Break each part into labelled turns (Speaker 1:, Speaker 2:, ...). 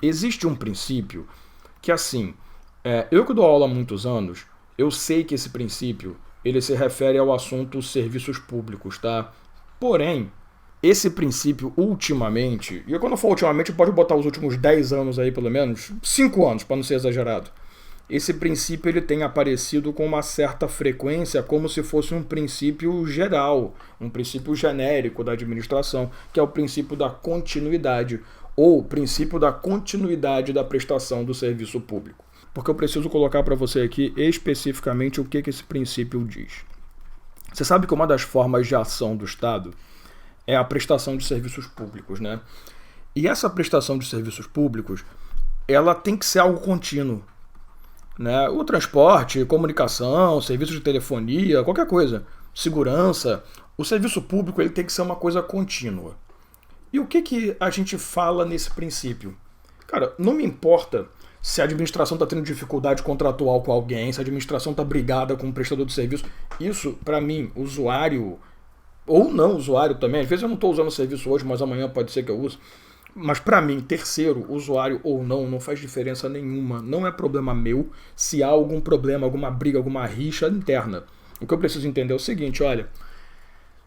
Speaker 1: Existe um princípio que, assim, eu que dou aula há muitos anos, eu sei que esse princípio ele se refere ao assunto serviços públicos, tá? Porém, esse princípio ultimamente, e quando eu falo ultimamente, pode botar os últimos 10 anos aí, pelo menos, 5 anos, para não ser exagerado. Esse princípio ele tem aparecido com uma certa frequência como se fosse um princípio geral, um princípio genérico da administração, que é o princípio da continuidade, ou princípio da continuidade da prestação do serviço público. Porque eu preciso colocar para você aqui especificamente o que esse princípio diz. Você sabe que uma das formas de ação do Estado é a prestação de serviços públicos, né? E essa prestação de serviços públicos, ela tem que ser algo contínuo, né? O transporte, comunicação, serviço de telefonia, qualquer coisa, segurança, o serviço público ele tem que ser uma coisa contínua. E o que a gente fala nesse princípio? Cara, não me importa se a administração está tendo dificuldade contratual com alguém, se a administração está brigada com um prestador de serviço. Isso, para mim, usuário, ou não usuário também, às vezes eu não estou usando o serviço hoje, mas amanhã pode ser que eu use. Mas para mim, terceiro, usuário ou não faz diferença nenhuma. Não é problema meu se há algum problema, alguma briga, alguma rixa interna. O que eu preciso entender é o seguinte, olha,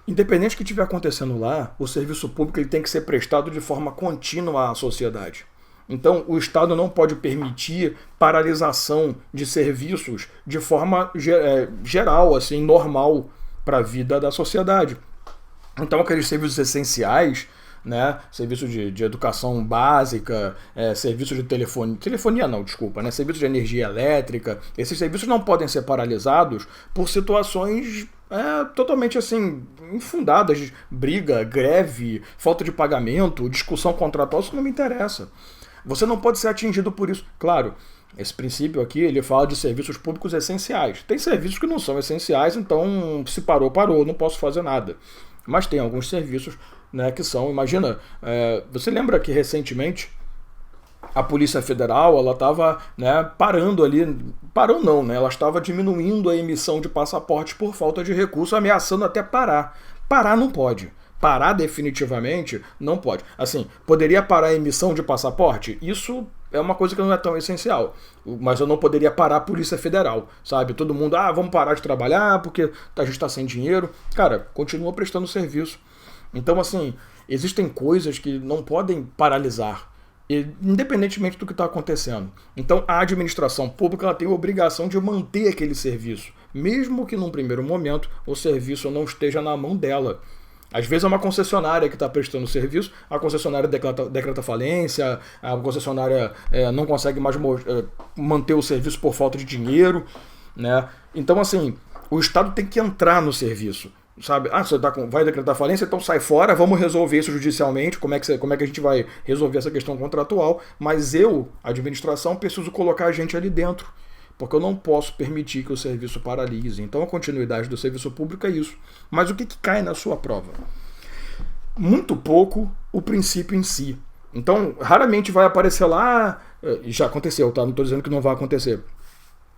Speaker 1: independente do que estiver acontecendo lá, o serviço público ele tem que ser prestado de forma contínua à sociedade. Então, o Estado não pode permitir paralisação de serviços de forma geral, assim, normal para a vida da sociedade. Então, aqueles serviços essenciais, né, serviço de educação básica, serviço de telefonia não, desculpa, né, serviço de energia elétrica, esses serviços não podem ser paralisados por situações totalmente assim, infundadas, de briga, greve, falta de pagamento, discussão contratual, isso não me interessa. Você não pode ser atingido por isso. Claro, esse princípio aqui, ele fala de serviços públicos essenciais. Tem serviços que não são essenciais, então se parou, não posso fazer nada. Mas tem alguns serviços, né, que são, imagina, você lembra que recentemente a Polícia Federal, ela estava, né, parando ali, parou não, né, ela estava diminuindo a emissão de passaportes por falta de recurso, ameaçando até parar. Parar não pode. Parar definitivamente não pode. Assim, poderia parar a emissão de passaporte? Isso é uma coisa que não é tão essencial. Mas eu não poderia parar a Polícia Federal, sabe? Todo mundo, vamos parar de trabalhar porque a gente está sem dinheiro. Cara, continua prestando serviço. Então, assim, existem coisas que não podem paralisar, independentemente do que está acontecendo. Então, a administração pública ela tem a obrigação de manter aquele serviço, mesmo que num primeiro momento o serviço não esteja na mão dela. Às vezes é uma concessionária que está prestando serviço, a concessionária decreta falência, a concessionária não consegue mais manter o serviço por falta de dinheiro, né? Então, assim, o Estado tem que entrar no serviço, sabe? Você vai decretar falência, então sai fora, vamos resolver isso judicialmente, como é que a gente vai resolver essa questão contratual, mas eu, administração, preciso colocar a gente ali dentro, porque eu não posso permitir que o serviço paralise. Então a continuidade do serviço público é isso. Mas o que cai na sua prova? Muito pouco o princípio em si. Então, raramente vai aparecer lá, já aconteceu, tá? Não estou dizendo que não vai acontecer,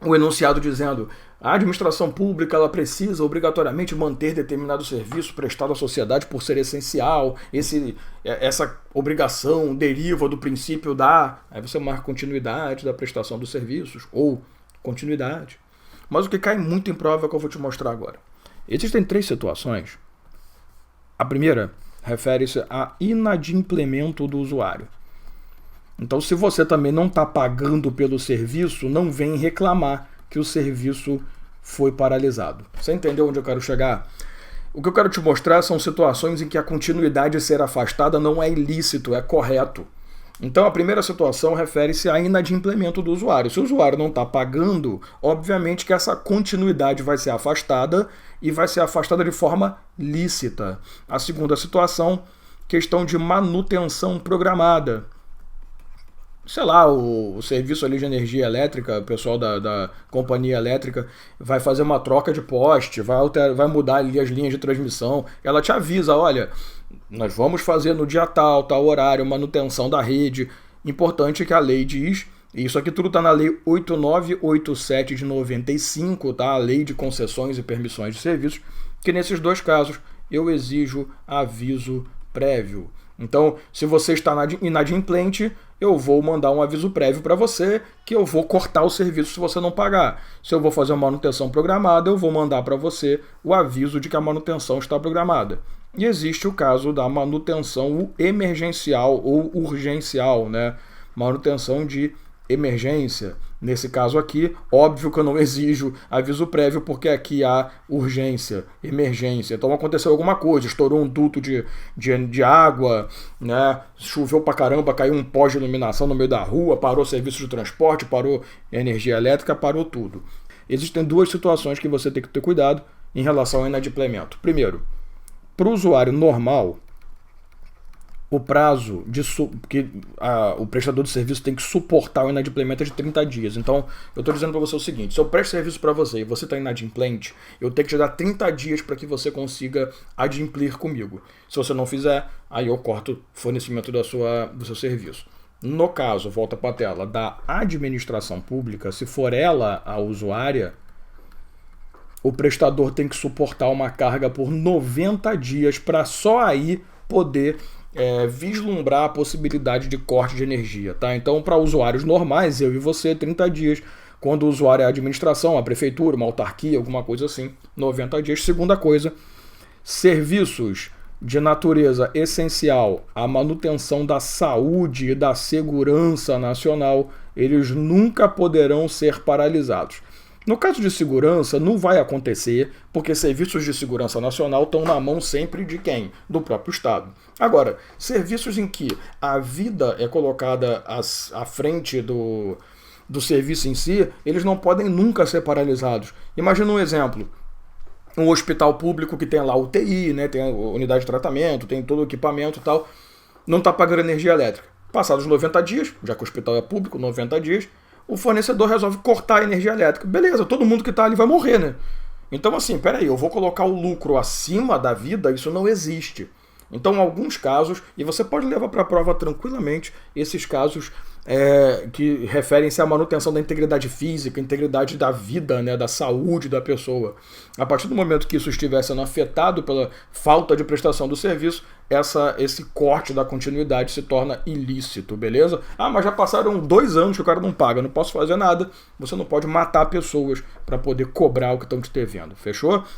Speaker 1: o enunciado dizendo a administração pública ela precisa obrigatoriamente manter determinado serviço prestado à sociedade por ser essencial, essa obrigação deriva do princípio aí você marca continuidade da prestação dos serviços, ou continuidade. Mas o que cai muito em prova é o que eu vou te mostrar agora. Existem 3 situações. A primeira refere-se a inadimplemento do usuário. Então, se você também não está pagando pelo serviço, não vem reclamar que o serviço foi paralisado. Você entendeu onde eu quero chegar? O que eu quero te mostrar são situações em que a continuidade de ser afastada não é ilícito, é correto. Então, a primeira situação refere-se a inadimplemento do usuário. Se o usuário não está pagando, obviamente que essa continuidade vai ser afastada e vai ser afastada de forma lícita. A segunda situação, questão de manutenção programada. Sei lá, o serviço ali de energia elétrica, o pessoal da companhia elétrica vai fazer uma troca de poste, vai mudar ali as linhas de transmissão. Ela te avisa, olha, nós vamos fazer no dia tal horário, manutenção da rede. Importante que a lei diz, e isso aqui tudo está na lei 8987 de 95, tá? A lei de concessões e permissões de serviços, que nesses 2 casos eu exijo aviso prévio. Então, se você está inadimplente, eu vou mandar um aviso prévio para você que eu vou cortar o serviço se você não pagar. Se eu vou fazer uma manutenção programada, eu vou mandar para você o aviso de que a manutenção está programada. E existe o caso da manutenção emergencial ou urgencial, né? Manutenção de emergência. Nesse caso aqui, óbvio que eu não exijo aviso prévio porque aqui há urgência, emergência. Então aconteceu alguma coisa, estourou um duto de água, né? Choveu pra caramba, caiu um pó de iluminação no meio da rua, parou o serviço de transporte, parou energia elétrica, parou tudo. Existem duas situações que você tem que ter cuidado em relação ao inadimplemento. Primeiro, para o usuário normal, o prazo que o prestador de serviço tem que suportar o inadimplemento é de 30 dias. Então, eu estou dizendo para você o seguinte: se eu presto serviço para você e você está inadimplente, eu tenho que te dar 30 dias para que você consiga adimplir comigo. Se você não fizer, aí eu corto o fornecimento do seu serviço. No caso, volta para a tela, da administração pública, se for ela a usuária, o prestador tem que suportar uma carga por 90 dias para só aí poder vislumbrar a possibilidade de corte de energia, tá? Então, para usuários normais, eu e você, 30 dias. Quando o usuário é a administração, a prefeitura, uma autarquia, alguma coisa assim, 90 dias. Segunda coisa, serviços de natureza essencial, a manutenção da saúde e da segurança nacional, eles nunca poderão ser paralisados. No caso de segurança, não vai acontecer, porque serviços de segurança nacional estão na mão sempre de quem? Do próprio Estado. Agora, serviços em que a vida é colocada à frente do serviço em si, eles não podem nunca ser paralisados. Imagina um exemplo. Um hospital público que tem lá UTI, né, tem a unidade de tratamento, tem todo o equipamento e tal, não está pagando energia elétrica. Passados 90 dias, já que o hospital é público, 90 dias, o fornecedor resolve cortar a energia elétrica. Beleza, todo mundo que está ali vai morrer, né? Então, assim, peraí, eu vou colocar o lucro acima da vida? Isso não existe. Então, alguns casos, e você pode levar para a prova tranquilamente esses casos que referem-se à manutenção da integridade física, integridade da vida, né, da saúde da pessoa. A partir do momento que isso estiver sendo afetado pela falta de prestação do serviço, esse corte da continuidade se torna ilícito, beleza? Ah, mas já passaram 2 anos que o cara não paga, não posso fazer nada. Você não pode matar pessoas para poder cobrar o que estão te devendo, fechou?